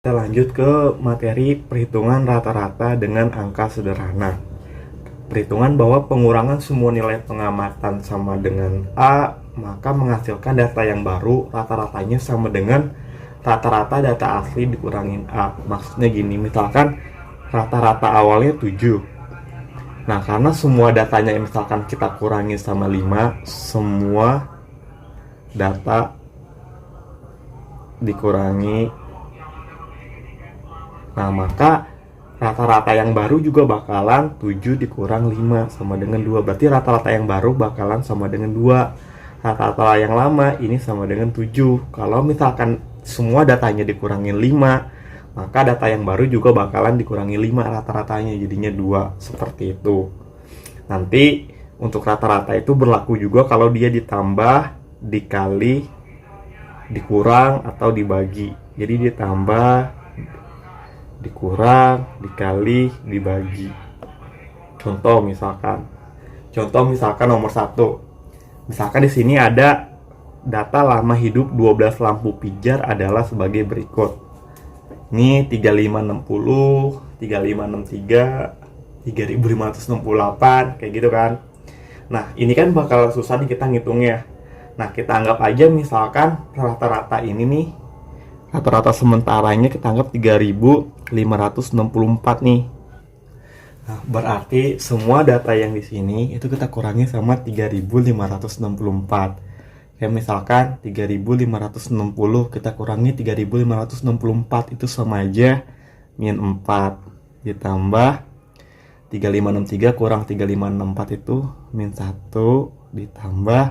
Kita lanjut ke materi perhitungan rata-rata dengan angka sederhana. Perhitungan bahwa pengurangan semua nilai pengamatan sama dengan A, maka menghasilkan data yang baru rata-ratanya sama dengan rata-rata data asli dikurangin A. Maksudnya gini, misalkan rata-rata awalnya 7. Nah, karena semua datanya misalkan kita kurangi sama 5, semua data dikurangi. Nah, maka rata-rata yang baru juga bakalan 7 dikurang 5 sama dengan 2. Berarti rata-rata yang baru bakalan sama dengan 2. Rata-rata yang lama ini sama dengan 7. Kalau misalkan semua datanya dikurangin 5, maka data yang baru juga bakalan dikurangi 5 rata-ratanya, jadinya 2. Seperti itu. Nanti untuk rata-rata itu berlaku juga kalau dia ditambah, dikali, dikurang, atau dibagi. Jadi ditambah, dikurang, dikali, dibagi. Contoh misalkan nomor 1. Misalkan di sini ada data lama hidup 12 lampu pijar adalah sebagai berikut. Ini 3560, 3563, 3568 kayak gitu kan. Nah, ini kan bakal susah nih kita ngitungnya. Nah, kita anggap aja misalkan rata-rata ini nih, rata-rata sementaranya kita anggap 3564 nih. Nah, berarti semua data yang di sini itu kita kurangi sama 3564. Kayak misalkan 3560 kita kurangi 3564 itu sama aja min 4 ditambah 3563 kurang 3564 itu min 1 ditambah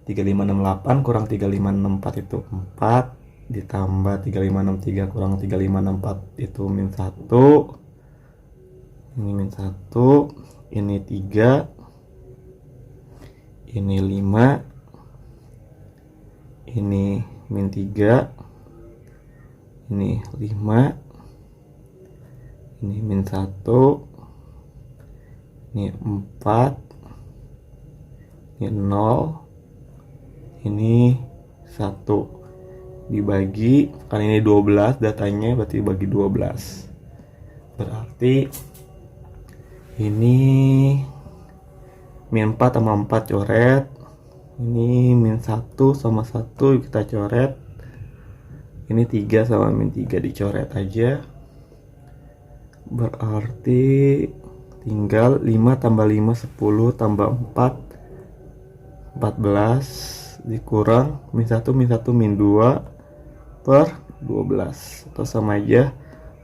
3568 kurang 3564 itu 4 ditambah 3563 kurang 3564 itu min 1. Ini min 1, ini 3, ini 5, ini min 3, ini 5, ini min 1, ini 4, ini 0, ini 1. Dibagi, kan ini 12 datanya, berarti dibagi 12. Berarti ini min 4 sama 4 coret. Ini min 1 sama 1 kita coret. Ini 3 sama min 3 dicoret aja. Berarti tinggal 5 tambah 5 10 tambah 4 14 dikurang min 1 min 2 per 12 atau sama aja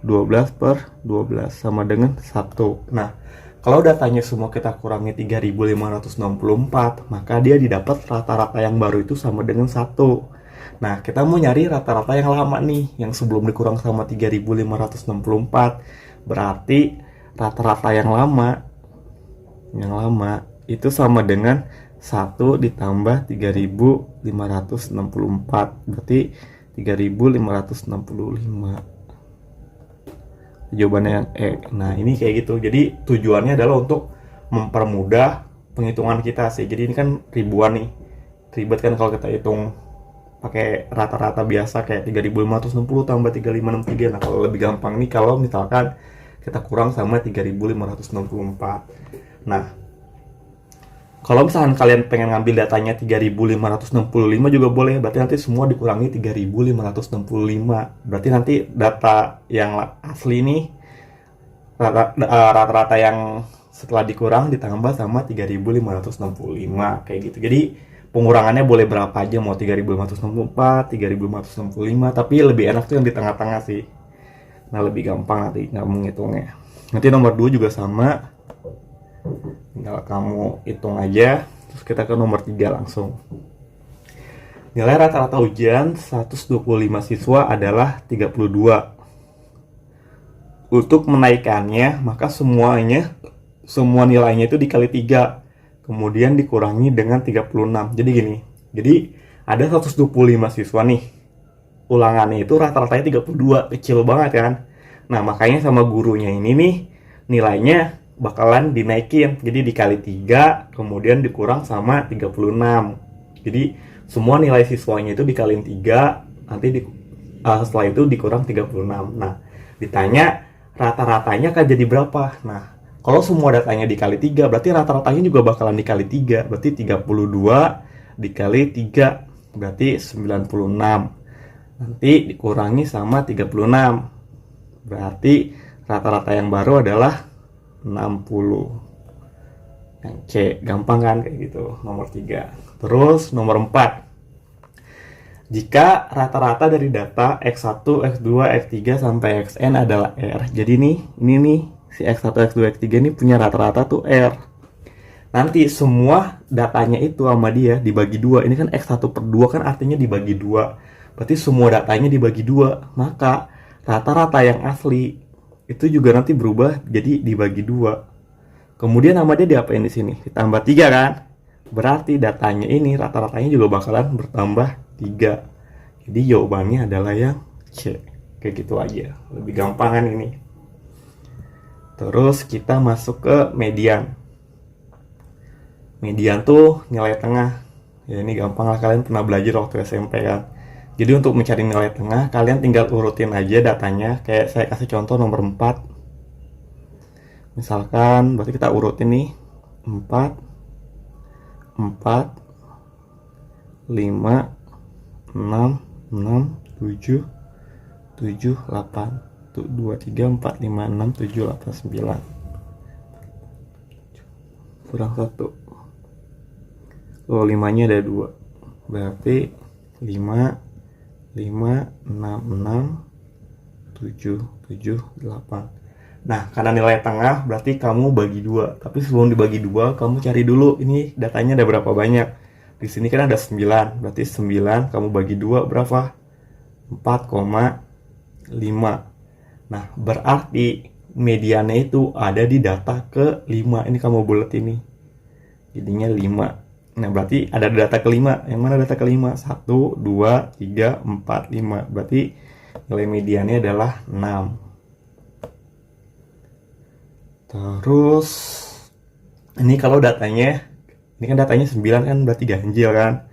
12 per 12 sama dengan 1. Nah, kalau datanya semua kita kurangi 3564, maka dia didapat rata-rata yang baru itu sama dengan 1. Nah, kita mau nyari rata-rata yang lama nih, yang sebelum dikurang sama 3564. Berarti rata-rata yang lama itu sama dengan 1 ditambah 3564. Berarti 3565. Jawabannya yang E. Nah, ini kayak gitu. Jadi tujuannya adalah untuk mempermudah penghitungan kita sih. Jadi ini kan ribuan nih. Ribet kan kalau kita hitung pakai rata-rata biasa kayak 3560 tambah 3563. Nah, kalau lebih gampang nih kalau misalkan kita kurang sama 3564. Nah, kalau misalkan kalian pengen ngambil datanya 3565 juga boleh. Berarti nanti semua dikurangi 3565. Berarti nanti data yang asli nih rata-rata yang setelah dikurang ditambah sama 3565 kayak gitu. Jadi pengurangannya boleh berapa aja, mau 3564, 3565, tapi lebih enak tuh yang di tengah-tengah sih. Nah, lebih gampang nanti nggak menghitungnya. Nanti nomor 2 juga sama. Tinggal kamu hitung aja. Terus kita ke nomor 3 langsung. Nilai rata-rata ujian 125 siswa adalah 32. Untuk menaikkannya, maka semua nilainya itu dikali 3. Kemudian dikurangi dengan 36. Jadi gini. Jadi ada 125 siswa nih. Ulangannya itu rata-ratanya 32. Kecil banget kan. Nah, makanya sama gurunya ini nih nilainya bakalan dinaikin. Jadi dikali 3 kemudian dikurang sama 36. Jadi semua nilai siswanya itu dikaliin 3, nanti setelah itu dikurang 36. Nah, ditanya rata-ratanya akan jadi berapa? Nah, kalau semua datanya dikali 3, berarti rata-ratanya juga bakalan dikali 3. Berarti 32 dikali 3, berarti 96. Nanti dikurangi sama 36. Berarti rata-rata yang baru adalah 60. Yang C, gampang kan kayak gitu, nomor 3. Terus nomor 4. Jika rata-rata dari data X1, X2, X3 sampai Xn adalah R. Jadi nih, ini nih si X1, X2, X3 ini punya rata-rata tuh R. Nanti semua datanya itu sama dia dibagi 2. Ini kan X1 per 2 kan artinya dibagi 2. Berarti semua datanya dibagi 2. Maka rata-rata yang asli itu juga nanti berubah jadi dibagi 2. Kemudian nama dia diapain di sini? Ditambah 3 kan? Berarti datanya ini rata-ratanya juga bakalan bertambah 3. Jadi jawabannya adalah yang C. Kayak gitu aja. Lebih gampang kan ini. Terus kita masuk ke median. Median tuh nilai tengah. Ya ini gampang lah, kalian pernah belajar waktu SMP kan. Jadi untuk mencari nilai tengah, kalian tinggal urutin aja datanya. Kayak saya kasih contoh nomor 4. Misalkan berarti kita urutin nih 4 4 5 6 6 7 7 8 2 3 4 5 6 7 8 9 kurang 1. Kalau 5 nya ada 2, berarti 5 5 6 6 7 7 8. Nah, karena nilai tengah berarti kamu bagi 2. Tapi sebelum dibagi 2, kamu cari dulu ini datanya ada berapa banyak. Di sini kan ada 9. Berarti 9 kamu bagi 2 berapa? 4,5. Nah, berarti mediannya itu ada di data ke-5. Ini kamu bulet ini. Jadinya 5. Nah, berarti ada data ke-5. Yang mana data ke-5? 1, 2, 3, 4, 5. Berarti nilai mediannya adalah 6. Terus ini kalau datanya, ini kan datanya 9 kan berarti ganjil kan.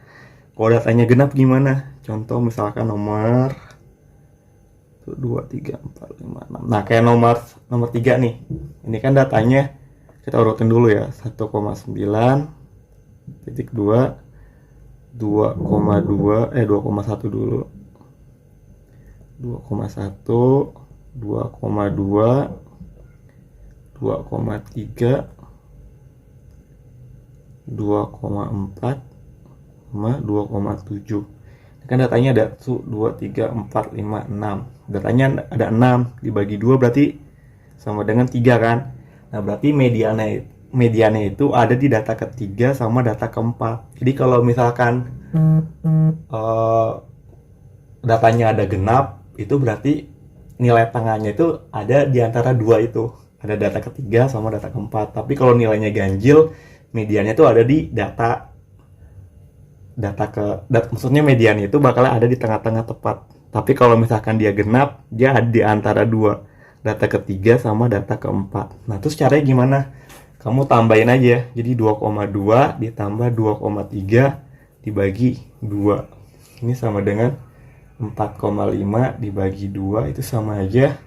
Kalau datanya genap gimana? Contoh misalkan nomor 2, 3, 4, 5, 6. Nah, kayak nomor 3 nih. Ini kan datanya kita urutin dulu ya. 1,9 titik 2 2,2 2,1 dulu. 2,1 2,2 2,3 2,4 sama 2,7. Kan datanya ada 2, 3, 4, 5, 6. Datanya ada 6 dibagi 2 berarti sama dengan 3 kan. Nah, berarti mediannya itu ada di data ketiga sama data keempat. Jadi kalau misalkan datanya ada genap, itu berarti nilai tengahnya itu ada di antara dua itu. Ada data ketiga sama data keempat. Tapi kalau nilainya ganjil, mediannya itu ada di maksudnya mediannya itu bakal ada di tengah-tengah tepat. Tapi kalau misalkan dia genap, dia ada di antara dua, data ketiga sama data keempat. Nah, terus caranya gimana? Kamu tambahin aja. Jadi 2,2 ditambah 2,3 dibagi 2. Ini sama dengan 4,5 dibagi 2, itu sama aja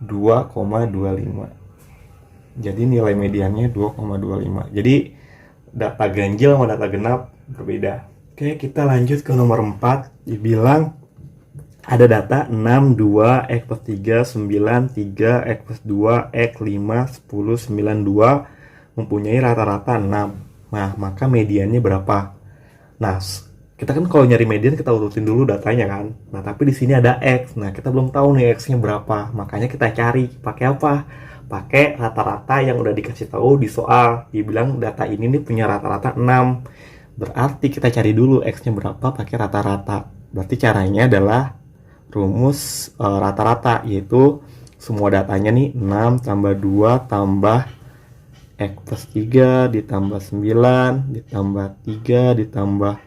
2,25. Jadi nilai mediannya 2,25. Jadi data ganjil sama data genap berbeda. Oke, kita lanjut ke nomor 4. Dibilang ada data 6, 2, X plus 3, 9, 3, X plus 2, X 5, 10, 9, 2 mempunyai rata-rata 6. Nah, maka mediannya berapa? Nah, kita kan kalau nyari median kita urutin dulu datanya kan. Nah, tapi di sini ada X. Nah, kita belum tahu nih X-nya berapa. Makanya kita cari pakai apa? Pakai rata-rata yang udah dikasih tahu di soal. Dibilang data ini nih punya rata-rata 6. Berarti kita cari dulu X-nya berapa pakai rata-rata. Berarti caranya adalah rumus rata-rata, yaitu semua datanya nih 6 tambah 2 tambah X plus 3 ditambah 9 ditambah 3 ditambah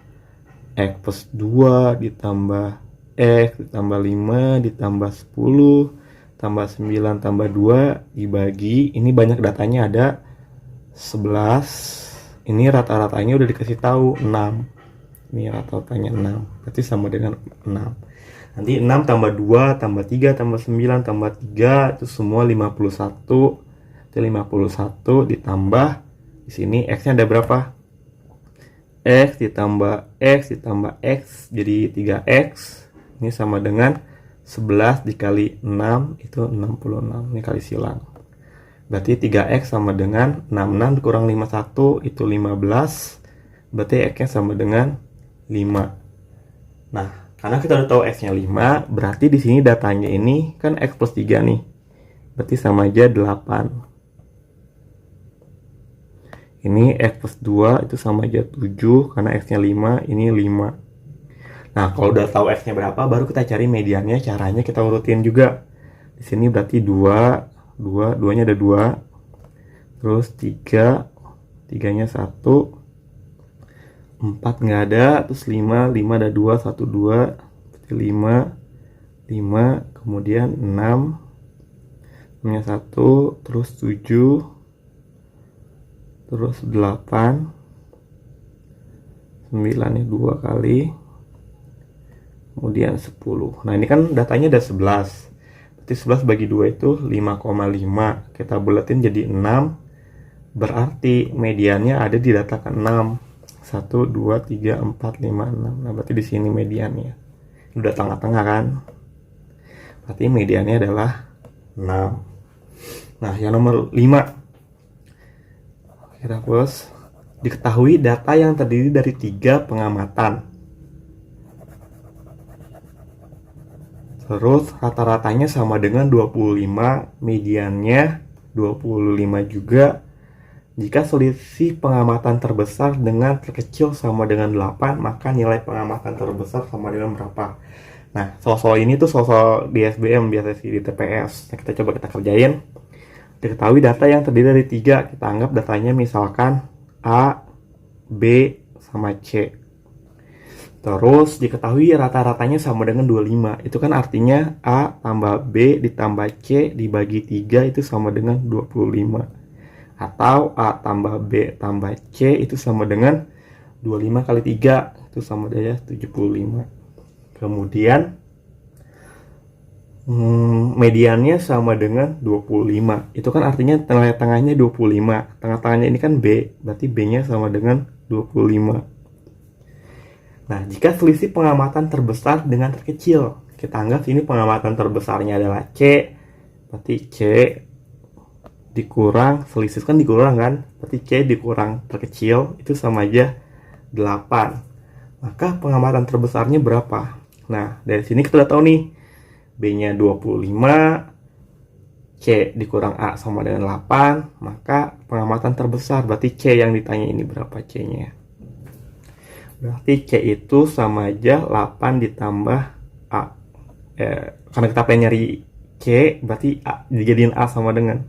X plus 2 ditambah X ditambah 5 ditambah 10 tambah 9 tambah 2 dibagi, ini banyak datanya ada 11. Ini rata-ratanya udah dikasih tahu 6. Ini rata-ratanya 6. Berarti sama dengan 6. Nanti 6 tambah 2 tambah 3 tambah 9 tambah 3 itu semua 51. Itu 51 ditambah di sini x-nya ada berapa? X ditambah X jadi 3x. Ini sama dengan 11 dikali 6 itu 66. Ini kali silang. Berarti 3x sama dengan 66 dikurang 51 itu 15. Berarti x-nya sama dengan 5. Nah, karena kita udah tahu x-nya 5, berarti di sini datanya ini kan x plus 3 nih. Berarti sama aja 8. Ini x plus 2 itu sama aja 7 karena x-nya 5, ini 5. Nah, kalau udah tahu x-nya berapa, baru kita cari mediannya. Caranya kita urutin juga. Di sini berarti 2, 2-nya ada 2. Terus 3, 3-nya 1. 4 nggak ada, terus 5 ada 2, 1, 2. Berarti 5, kemudian 6. 6-nya 1, terus 7. Terus 8, 9-nya 2 kali, kemudian 10. Nah, ini kan datanya ada 11. Berarti 11 bagi 2 itu 5,5. Kita bulatin jadi 6. Berarti mediannya ada di data ke-6. 1, 2, 3, 4, 5, 6. Nah, berarti di sini mediannya. Udah tengah-tengah kan? Berarti mediannya adalah 6. Nah, yang nomor 5. Kita plus, diketahui data yang terdiri dari 3 pengamatan. Terus rata-ratanya sama dengan 25, mediannya 25 juga. Jika selisih pengamatan terbesar dengan terkecil sama dengan 8, maka nilai pengamatan terbesar sama dengan berapa? Nah, soal-soal ini tuh soal-soal di SBM biasa sih, di TPS. Nah, kita coba kita kerjain. Diketahui data yang terdiri dari 3, kita anggap datanya misalkan A, B, sama C. Terus diketahui rata-ratanya sama dengan 25. Itu kan artinya A tambah B ditambah C dibagi 3 itu sama dengan 25. Atau A tambah B tambah C itu sama dengan 25 kali 3 itu sama dengan 75. Kemudian mediannya sama dengan 25. Itu kan artinya tengah-tengahnya 25. Tengah-tengahnya ini kan B, berarti B-nya sama dengan 25. Nah, jika selisih pengamatan terbesar dengan terkecil, kita anggap ini pengamatan terbesarnya adalah C, berarti C dikurang, selisih kan dikurang kan, berarti C dikurang terkecil, itu sama aja 8. Maka pengamatan terbesarnya berapa? Nah, dari sini kita udah tahu nih, B-nya 25, C dikurang A sama dengan 8, maka pengamatan terbesar, berarti C yang ditanya ini berapa C-nya. Berarti C itu sama aja 8 ditambah A. Karena kita pengen nyari C, berarti A dijadiin A sama dengan.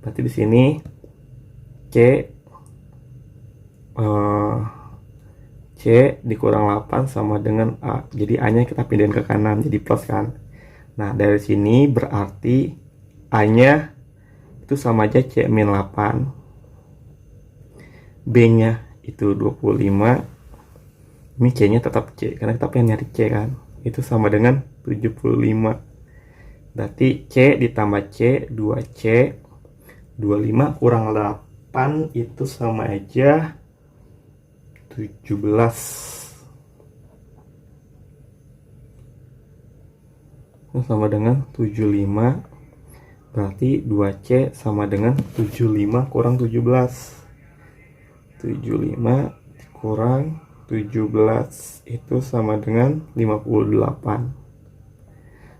Berarti di sini C C dikurang 8 sama dengan A. Jadi A-nya kita pindahin ke kanan, jadi plus kan. Nah, dari sini berarti A-nya itu sama aja C min 8. B-nya itu 25. Ini C-nya tetap C, karena kita pengen nyari C kan. Itu sama dengan 75. Berarti C ditambah C, 2C. 25 kurang 8 itu sama aja 17. Itu sama dengan 75. Berarti 2C sama dengan 75 kurang 17. 75 kurang 17 itu sama dengan 58.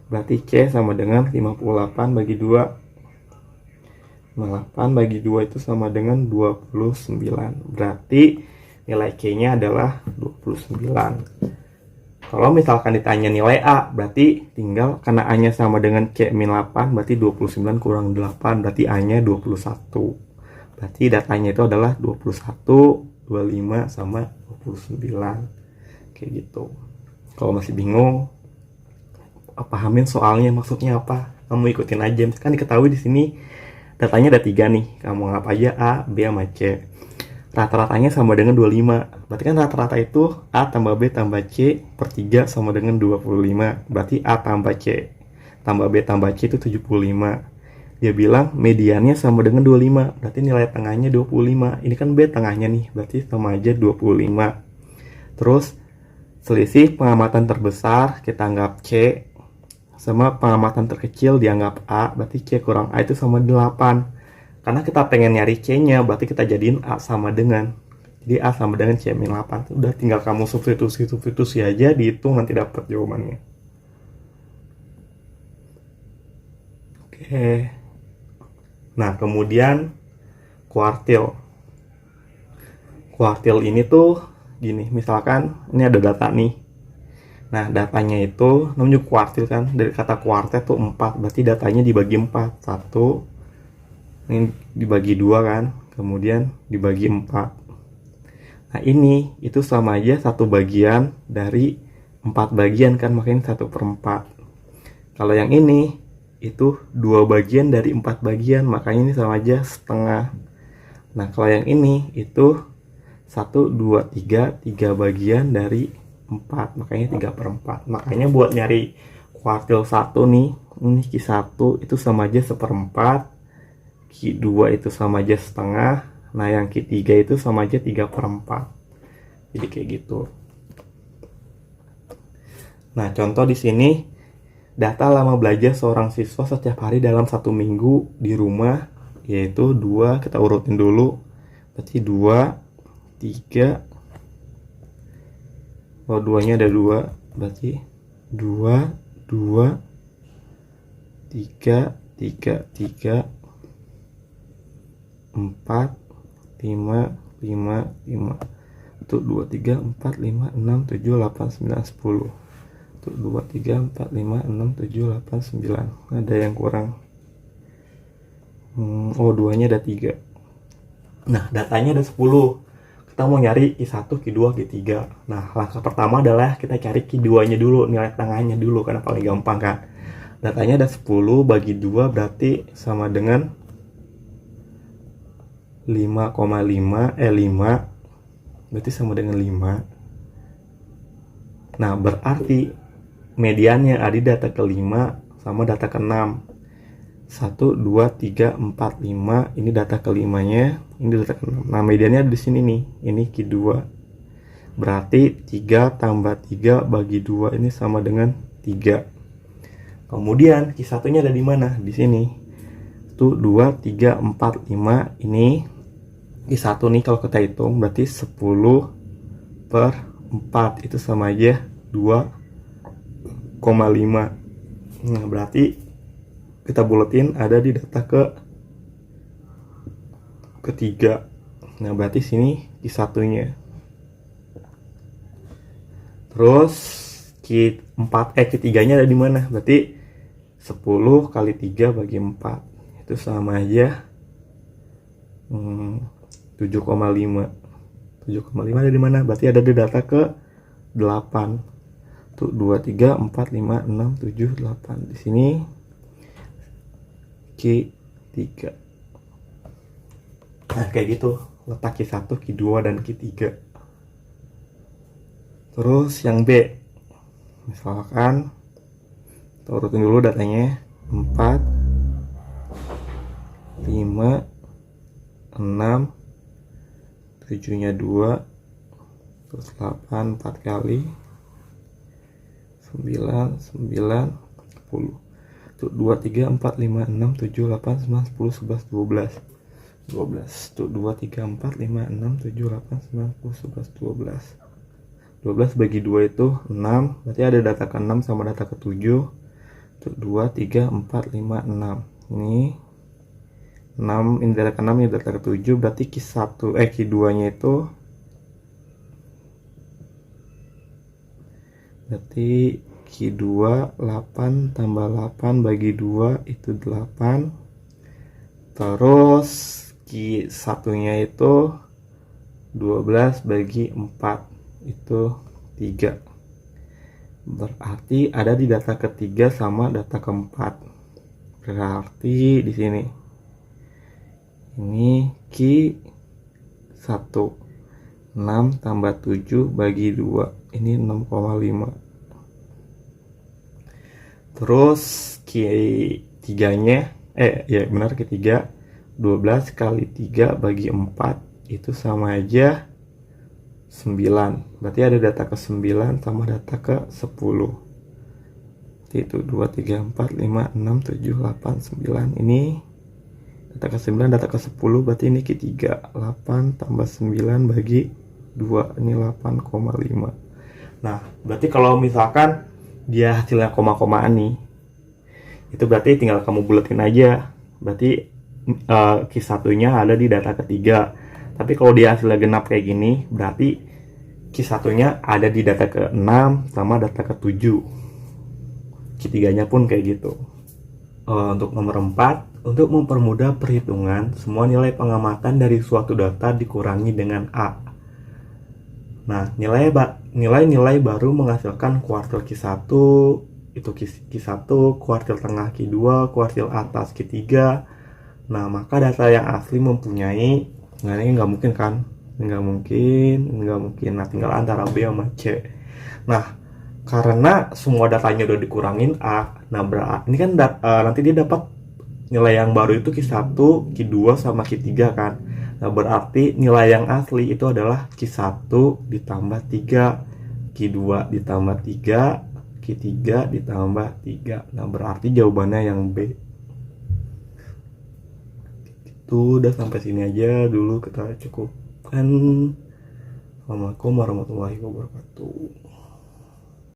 Berarti C sama dengan 58 bagi 2. 58 bagi 2 itu sama dengan 29. Berarti nilai C-nya adalah 29. Kalau misalkan ditanya nilai A, berarti tinggal karena A-nya sama dengan C min 8, berarti 29 kurang 8, berarti A-nya 21. Berarti datanya itu adalah 21, 25, sama 29. Kayak gitu. Kalau masih bingung, pahamin soalnya maksudnya apa. Kamu ikutin aja. Kan diketahui di sini datanya ada 3 nih. Kamu anggap aja A, B, sama C. rata-ratanya sama dengan 25. Berarti kan rata-rata itu A tambah B tambah C per 3 sama dengan 25. Berarti A tambah C tambah B tambah C itu 75. Dia bilang mediannya sama dengan 25. Berarti nilai tengahnya 25. Ini kan B tengahnya nih, berarti sama aja 25. Terus selisih pengamatan terbesar kita anggap C, sama pengamatan terkecil dianggap A, berarti C kurang A itu sama 8. Karena kita pengen nyari C-nya, berarti kita jadiin A sama dengan. Jadi A sama dengan C min 8. Udah tinggal kamu substitusi aja, dihitung nanti dapat jawabannya. Oke. Nah, kemudian kuartil. Kuartil ini tuh gini, misalkan ini ada data nih. Nah, datanya itu namanya kuartil kan, dari kata kuartet tuh 4, berarti datanya dibagi 4. 1 ini dibagi 2 kan, kemudian dibagi 4. Nah, ini itu sama aja satu bagian dari 4 bagian kan, makanya 1/4. Kalau yang ini itu 2 bagian dari 4 bagian, makanya ini sama aja setengah. Nah, kalau yang ini itu 1, 2, 3 bagian dari 4, makanya 3/4. Makanya buat nyari kuartil 1 nih, ini Q1 itu sama aja 1/4, Q2 itu sama aja setengah, nah yang Q3 itu sama aja 3/4. Jadi kayak gitu. Nah, contoh di sini data lama belajar seorang siswa setiap hari dalam 1 minggu di rumah yaitu 2, kita urutin dulu. Berarti 2, 3, oh 2-nya ada 2, berarti 2, 2, 3, 3, 3, 4, 5, 5, 5. Itu 2, 3, 4, 5, 6, 7, 8, 9, 10. Itu 2, 3, 4, 5, 6, 7, 8, 9. Ada yang kurang. Oh, 2-nya ada 3. Nah, datanya ada 10. Kita mau nyari Q1, Q2, Q3. Nah, langkah pertama adalah kita cari Q2-nya dulu, nilai tengahnya dulu, karena paling gampang kan. Datanya ada 10 bagi 2 berarti sama dengan 5,5, 5. Berarti sama dengan 5. Nah, berarti mediannya ada di data ke-5 sama data ke-6. 1, 2, 3, 4, 5. Ini data ke-5-nya, ini data ke-6. Nah, mediannya ada di sini nih. Ini Q2. Berarti 3 tambah 3 bagi 2 ini sama dengan 3. Kemudian Q1-nya ada di mana? Di sini. Itu 2, 3, 4, 5. Ini Q1 nih kalau kita hitung berarti 10/4. Itu sama aja 2,5. Nah, berarti kita buletin ada di data ketiga. Nah, berarti sini Q1-nya. Terus Q3-nya ada di mana? Berarti 10 kali 3 bagi 4. Itu sama aja 7,5. 7,5 ada di mana? Berarti ada di data ke-8. Tuh 2, 3, 4, 5, 6, 7, 8. Di sini Q3. Nah, kayak gitu letak Q1, Q2, dan Q3. Terus yang B, misalkan kita urutin dulu datanya 4, 5, 6, 7-nya 2, terus 8, 4 kali 9, 9, 10. 2, 3, 4, 5, 6, 7, 8, 9, 10, 11, 12. 12. Tuh 2, 3, 4, 5, 6, 7, 8, 9, 10, 11, 12. 12 bagi 2 itu 6. Berarti ada data ke-6 sama data ke-7. Tuh 2, 3, 4, 5, 6. Ini 6, ini data ke-6, ini data ke-7. Berarti Q2-nya itu berarti Q2 8 tambah 8 bagi 2 itu 8. Terus Q1-nya itu 12 bagi 4 itu 3. Berarti ada di data ketiga sama data keempat. Berarti di sini ini Q1 1. 6 tambah 7 bagi 2. Ini 6,5. Terus Q3-nya, ya benar Q3. 12 kali 3 bagi 4 itu sama aja 9. Berarti ada data ke 9 sama data ke 10. Itu 2, 3, 4, 5, 6, 7, 8, 9. Ini data ke 9, data ke 10. Berarti ini Q3. 8 tambah 9 bagi 2. Ini 8,5. Nah, berarti kalau misalkan dia hasilnya koma-komaan nih, itu berarti tinggal kamu buletin aja. Berarti Q1-nya ada di data ketiga. Tapi kalau dia hasilnya genap kayak gini, berarti Q1-nya ada di data ke-6 sama data ke-7. Q3-nya pun kayak gitu. Untuk nomor 4, untuk mempermudah perhitungan, semua nilai pengamatan dari suatu data dikurangi dengan A. Nah, nilai-nilai baru menghasilkan kuartil Q1, itu Q1, kuartil tengah Q2, kuartil atas Q3. Nah, maka data yang asli mempunyai, nah ini nggak mungkin kan? Nggak mungkin. Nah, tinggal antara B sama C. Nah, karena semua datanya udah dikurangin A, nah berarti ini kan nanti dia dapat nilai yang baru itu Q1, Q2 sama Q3 kan. Nah, berarti nilai yang asli itu adalah Q1 ditambah 3, Q2 ditambah 3, Q3 ditambah 3. Nah, berarti jawabannya yang B. Itu udah sampai sini aja dulu, kita cukupkan. Assalamualaikum warahmatullahi wabarakatuh.